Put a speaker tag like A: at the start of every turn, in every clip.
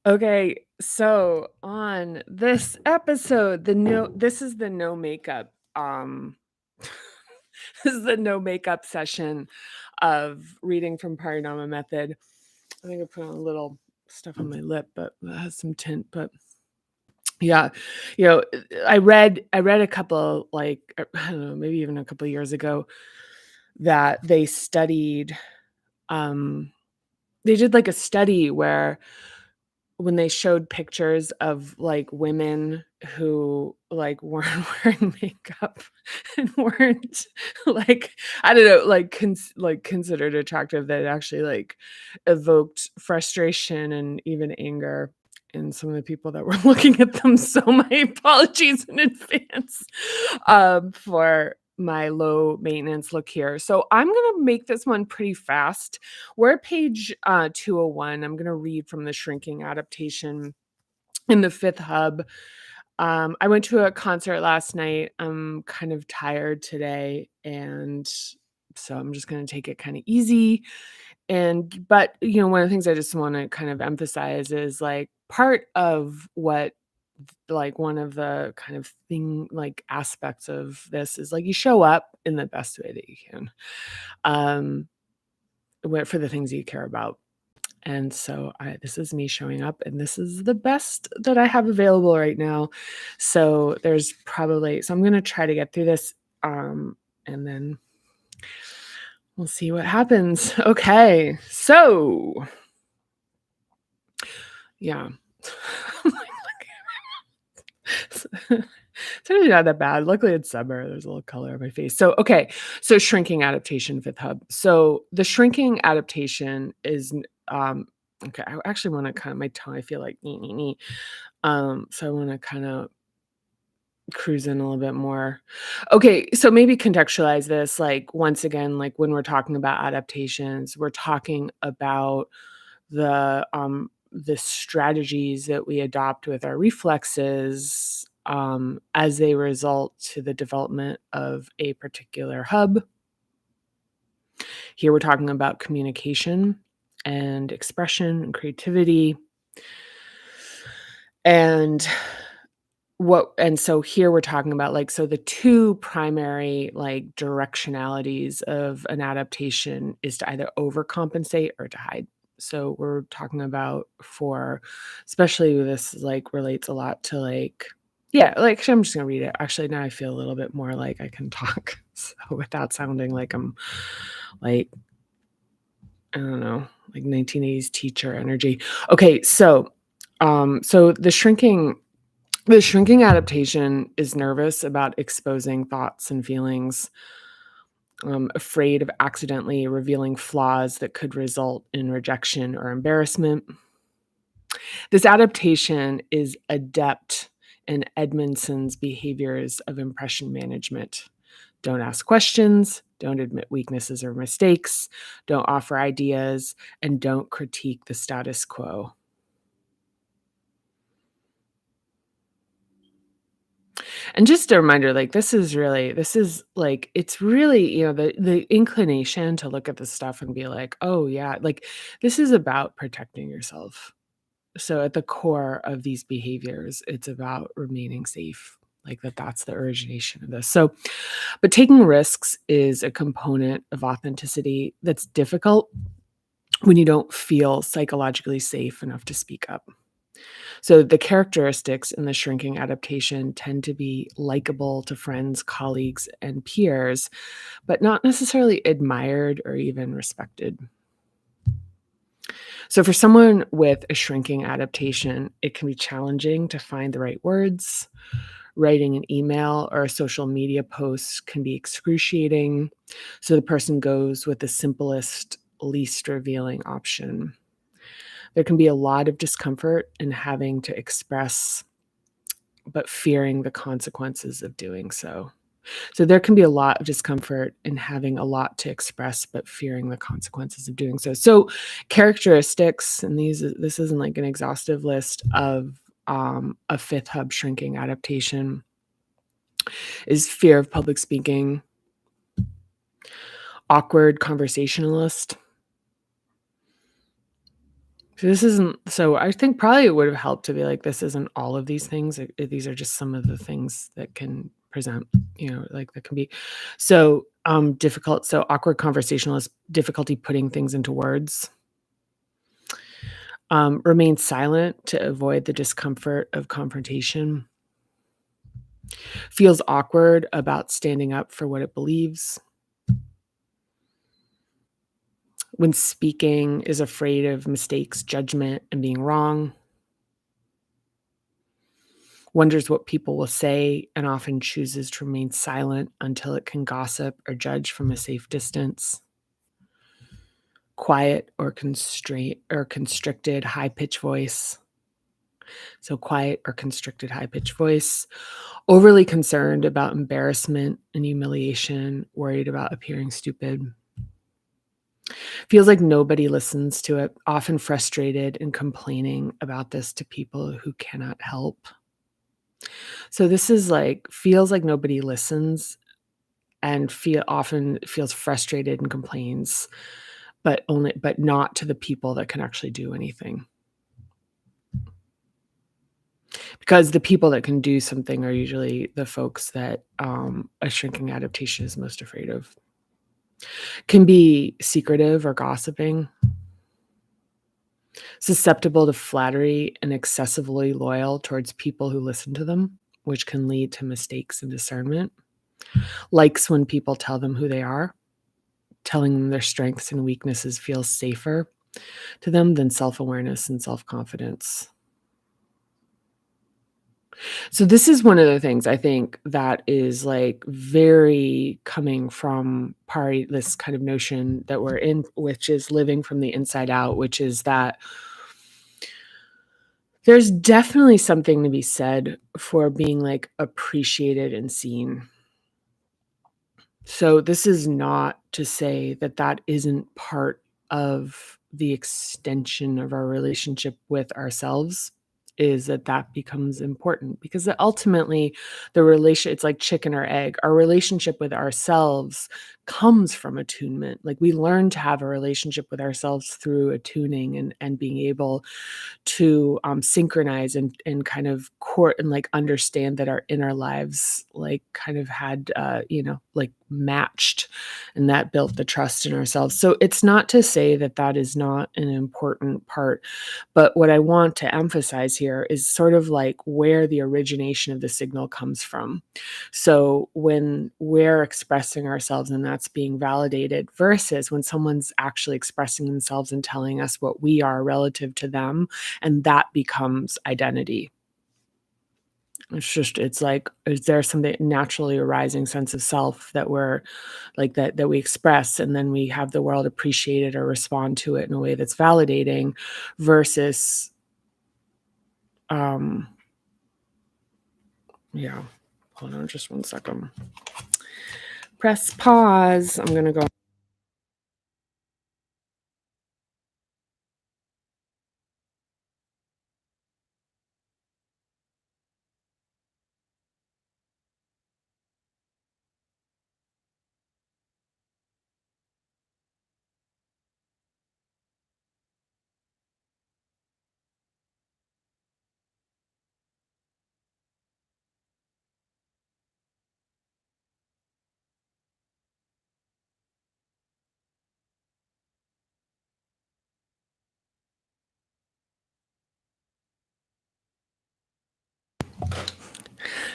A: Okay, so on this episode, this is the no makeup this is the no makeup session of reading from Parinama Method. I think I put on a little stuff on my lip, but that has some tint. But yeah, you know, I read a couple I don't know, maybe even a couple years ago that um they did like a study where when they showed pictures of, like, women who, like, weren't wearing makeup and weren't, like, I don't know, considered attractive, that actually, like, evoked frustration and even anger in some of the people that were looking at them, so my apologies in advance, for my low maintenance look here. So I'm gonna make this one pretty fast. We're at page 201. I'm going to read from the Shrinking adaptation in the fifth hub. I went to a concert last night. I'm kind of tired today, and so I'm just going to take it kind of easy. But one of the things I just want to kind of emphasize is like part of what like one of the kind of aspects of this is like you show up in the best way that you can um for the things you care about. And so this is me showing up, and this is the best that I have available right now. So I'm going to try to get through this, and then we'll see what happens. Okay, so yeah. It's actually not that bad. Luckily, it's summer. There's a little color on my face. So, okay. So, Shrinking adaptation, fifth hub. So, the Shrinking adaptation is okay. I actually want to kind of my tongue. I feel like nee, nee, nee. So I want to kind of cruise in a little bit more. Okay, so maybe contextualize this. Like once again, like when we're talking about adaptations, we're talking about the strategies that we adopt with our reflexes as a result to the development of a particular hub. Here we're talking about communication and expression and creativity. And so here we're talking about the two primary directionalities of an adaptation is to either overcompensate or to hide. So we're talking about especially this relates a lot to actually I'm just gonna read it. Actually, now I feel a little bit more like I can talk so without sounding like I'm like, I don't know, like 1980s teacher energy. Okay, so the shrinking adaptation is nervous about exposing thoughts and feelings, afraid of accidentally revealing flaws that could result in rejection or embarrassment. This adaptation is adept in Edmondson's behaviors of impression management. Don't ask questions, don't admit weaknesses or mistakes, don't offer ideas, and don't critique the status quo. And just a reminder, it's really, the inclination to look at this stuff and be like, oh yeah, this is about protecting yourself. So at the core of these behaviors, it's about remaining safe. That's the origination of this. So, but taking risks is a component of authenticity that's difficult when you don't feel psychologically safe enough to speak up. So the characteristics in the shrinking adaptation tend to be likable to friends, colleagues, and peers, but not necessarily admired or even respected. So for someone with a shrinking adaptation, it can be challenging to find the right words. Writing an email or a social media post can be excruciating. So the person goes with the simplest, least revealing option. There can be a lot of discomfort in having to express, but fearing the consequences of doing so. So there can be a lot of discomfort in having a lot to express, but fearing the consequences of doing so. So characteristics, and this isn't like an exhaustive list of a fifth hub shrinking adaptation, is fear of public speaking, awkward conversationalist, So this isn't so I think probably it would have helped to be like, this isn't all of these things. These are just some of the things that can present, like that can be difficult. So awkward conversationalist difficulty putting things into words. Remain silent to avoid the discomfort of confrontation. Feels awkward about standing up for what it believes. When speaking, is afraid of mistakes, judgment, and being wrong. Wonders what people will say and often chooses to remain silent until it can gossip or judge from a safe distance. Quiet or constraint or constricted high-pitched voice. So quiet or constricted high-pitched voice. Overly concerned about embarrassment and humiliation, worried about appearing stupid. Feels like nobody listens to it, often frustrated and complaining about this to people who cannot help. So this is like feels like nobody listens and often feels frustrated and complains, but not to the people that can actually do anything. Because the people that can do something are usually the folks that a shrinking adaptation is most afraid of. Can be secretive or gossiping. Susceptible to flattery and excessively loyal towards people who listen to them, which can lead to mistakes in discernment. Likes when people tell them who they are. Telling them their strengths and weaknesses feels safer to them than self-awareness and self-confidence. So this is one of the things I think that is like very coming from this kind of notion that we're in, which is living from the inside out, which is that there's definitely something to be said for being like appreciated and seen. So this is not to say that that isn't part of the extension of our relationship with ourselves, is that that becomes important because ultimately it's like chicken or egg. Our relationship with ourselves comes from attunement. Like we learn to have a relationship with ourselves through attuning and being able to synchronize and kind of court and like understand that our inner lives like kind of had like matched, and that built the trust in ourselves. So it's not to say that that is not an important part, but what I want to emphasize here is sort of like where the origination of the signal comes from. So when we're expressing ourselves and that's being validated versus when someone's actually expressing themselves and telling us what we are relative to them, and that becomes identity. It's like, is there something naturally arising sense of self that we're like that we express, and then we have the world appreciate it or respond to it in a way that's validating versus um yeah. Hold on just one second. Press pause. I'm gonna go.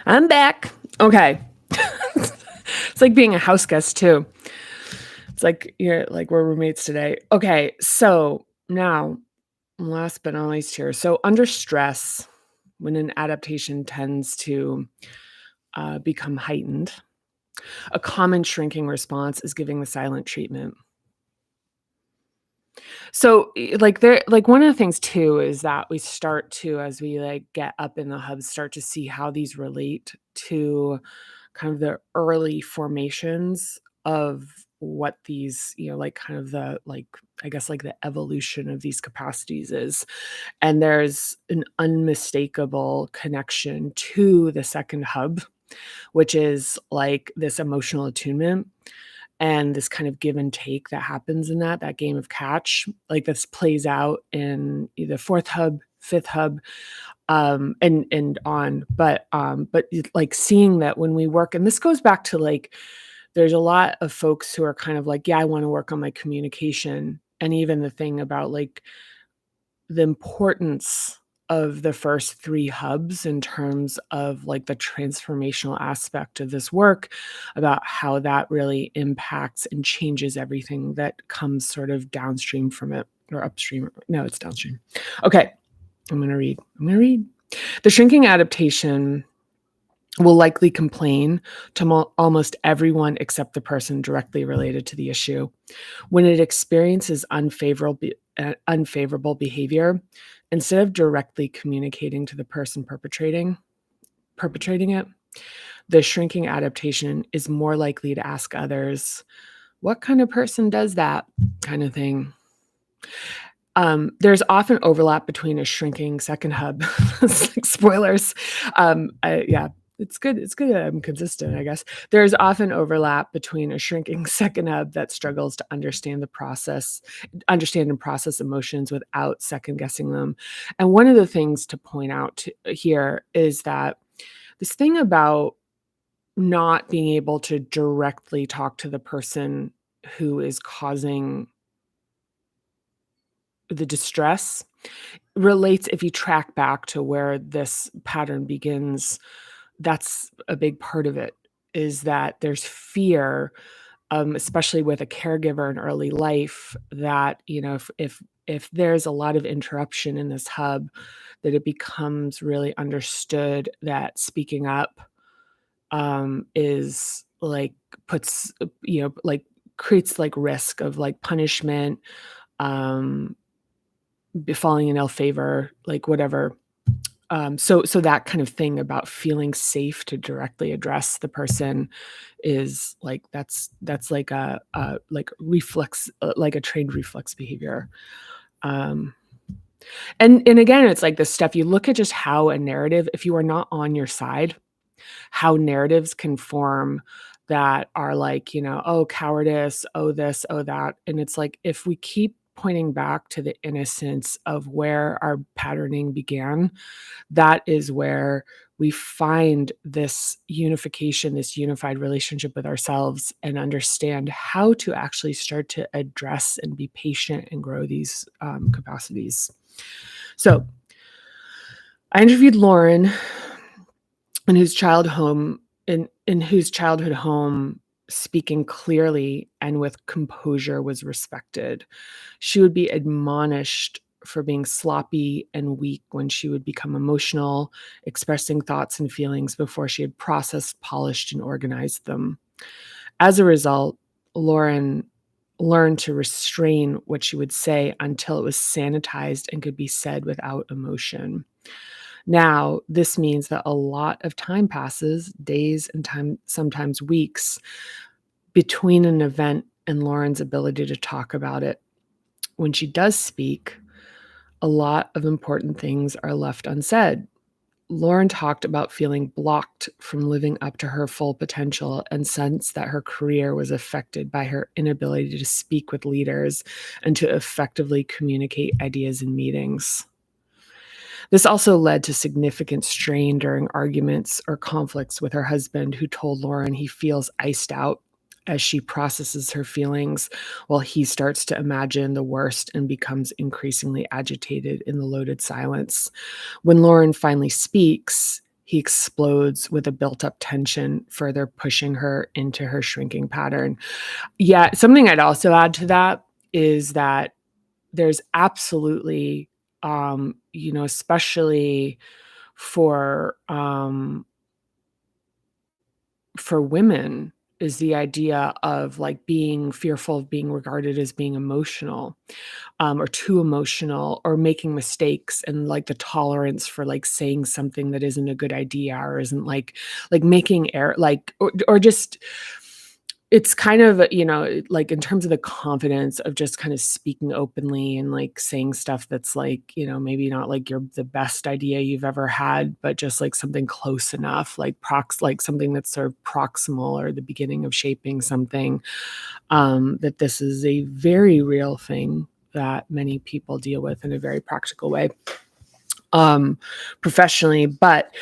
A: I'm back. Okay. It's like being a house guest too. It's like we're roommates today. Okay, so now last but not least here. So under stress, when an adaptation tends to become heightened, a common shrinking response is giving the silent treatment. So like one of the things too is that we start to, as we like get up in the hubs, start to see how these relate to kind of the early formations of what these, like kind of the like I guess like the evolution of these capacities is. And there's an unmistakable connection to the second hub, which is like this emotional attunement. and this kind of give and take that happens in that game of catch. Like, this plays out in either 4th hub, 5th hub, and on. But like, seeing that when we work, and this goes back to, like, there's a lot of folks who are kind of like, yeah, I want to work on my communication. And even the thing about, like, the importance of the first 3 hubs in terms of, like, the transformational aspect of this work, about how that really impacts and changes everything that comes sort of downstream from it, or upstream. No, it's downstream. Okay, I'm gonna read. The shrinking adaptation will likely complain to almost everyone except the person directly related to the issue. When it experiences unfavorable behavior, instead of directly communicating to the person perpetrating it, the shrinking adaptation is more likely to ask others, "What kind of person does that?" kind of thing. There's often overlap between a shrinking second hub. Spoilers. Yeah, it's good that I'm consistent, I guess. There's often overlap between a shrinking second hub that struggles to understand and process emotions without second guessing them. And one of the things to point out here is that this thing about not being able to directly talk to the person who is causing the distress relates, if you track back to where this pattern begins, that's a big part of it, is that there's fear, especially with a caregiver in early life, that, if there's a lot of interruption in this hub, that it becomes really understood that speaking up, is like, puts, like, creates, like, risk of, like, punishment, um, falling in ill favor, like, whatever. So that kind of thing about feeling safe to directly address the person is like, that's like a like reflex, like a trained reflex behavior. Um, and again, it's like this stuff. You look at just how a narrative, if you are not on your side, how narratives can form that are like, oh, cowardice, oh, this, oh, that. And it's like, if we keep pointing back to the innocence of where our patterning began, that is where we find this unification, this unified relationship with ourselves, and understand how to actually start to address and be patient and grow these capacities. So I interviewed Lauren, in whose childhood home speaking clearly and with composure was respected. She would be admonished for being sloppy and weak when she would become emotional, expressing thoughts and feelings before she had processed, polished, and organized them. As a result, Lauren learned to restrain what she would say until it was sanitized and could be said without emotion. Now, this means that a lot of time passes, days and sometimes weeks, between an event and Lauren's ability to talk about it. When she does speak, a lot of important things are left unsaid. Lauren talked about feeling blocked from living up to her full potential and sensed that her career was affected by her inability to speak with leaders and to effectively communicate ideas in meetings. This also led to significant strain during arguments or conflicts with her husband, who told Lauren he feels iced out as she processes her feelings, while he starts to imagine the worst and becomes increasingly agitated in the loaded silence. When Lauren finally speaks, he explodes with a built-up tension, further pushing her into her shrinking pattern. Yeah, something I'd also add to that is that there's absolutely, especially for women, is the idea of, like, being fearful of being regarded as being emotional, or too emotional, or making mistakes, and, like, the tolerance for, like, saying something that isn't a good idea, or isn't, like making error, like, or just It's kind of, like, in terms of the confidence of just kinda speaking openly and, like, saying stuff that's, like, maybe not, like, the best idea you've ever had, but just, like, something close enough, like something that's sort of proximal or the beginning of shaping something, that this is a very real thing that many people deal with in a very practical way, um, professionally. But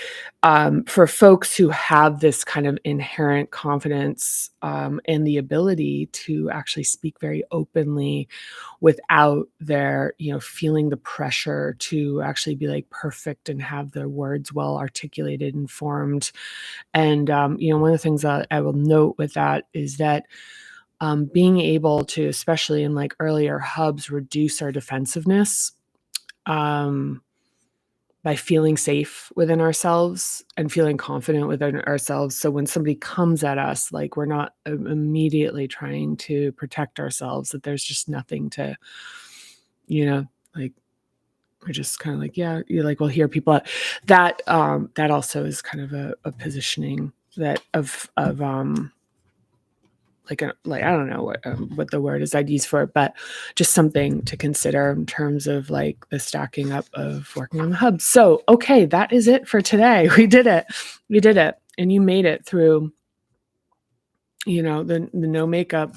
A: for folks who have this kind of inherent confidence, and the ability to actually speak very openly without their, feeling the pressure to actually be like perfect and have their words well articulated and formed. And, one of the things that I will note with that is that being able to, especially in like earlier hubs, reduce our defensiveness. Um, by feeling safe within ourselves and feeling confident within ourselves. So when somebody comes at us, like, we're not immediately trying to protect ourselves, that there's just nothing to, you know, like, we're just kind of like, yeah, you're like, we'll hear people out. That also is kind of a positioning that of like I don't know what the word is I'd use for it, but just something to consider in terms of like the stacking up of working on the hub. So, okay, that is it for today. We did it. We did it. And you made it through, the no makeup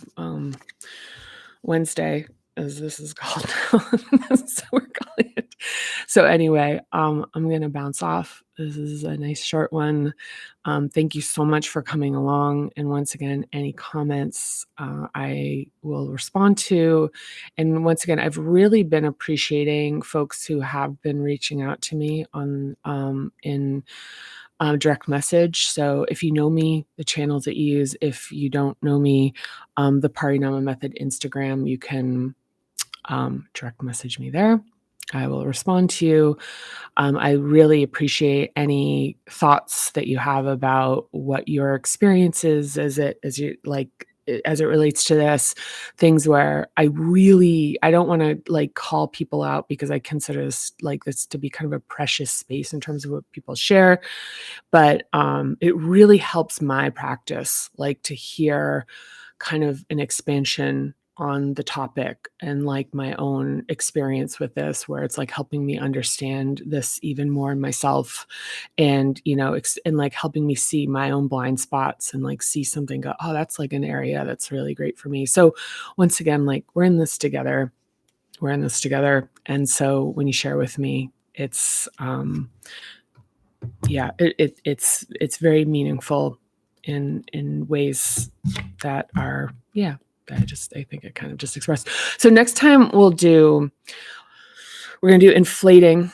A: Wednesday, as this is called now. So we're calling it. So anyway, I'm gonna bounce off. This is a nice short one. Thank you so much for coming along. And once again, any comments I will respond to. And once again, I've really been appreciating folks who have been reaching out to me on in direct message. So if you know me, the channels that you use. If you don't know me, the Parinama Method Instagram, you can direct message me there. I will respond to you. I really appreciate any thoughts that you have about what your experience is as it relates to this, things where I don't want to like call people out because I consider this to be kind of a precious space in terms of what people share. But it really helps my practice, like, to hear kind of an expansion on the topic and like my own experience with this, where it's like helping me understand this even more in myself, and and like helping me see my own blind spots and like see something, go, oh, that's like an area that's really great for me. So once again, like, we're in this together. And so when you share with me, it's yeah, it's very meaningful in ways that are, yeah, I think it kind of just expressed. So next time we're gonna do inflating,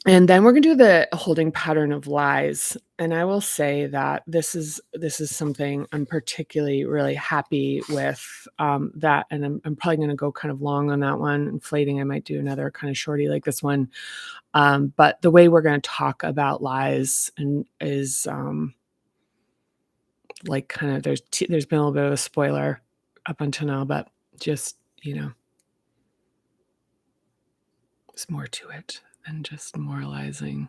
A: and then we're gonna do the holding pattern of lies. And I will say that this is something I'm particularly really happy with, that, and I'm probably gonna go kind of long on that one. Inflating, I might do another kind of shorty like this one. But the way we're going to talk about lies and is like kind of there's been a little bit of a spoiler up until now, but just there's more to it than just moralizing.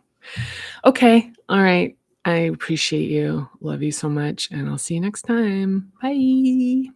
A: Okay, all right. I appreciate you. Love you so much, and I'll see you next time. Bye.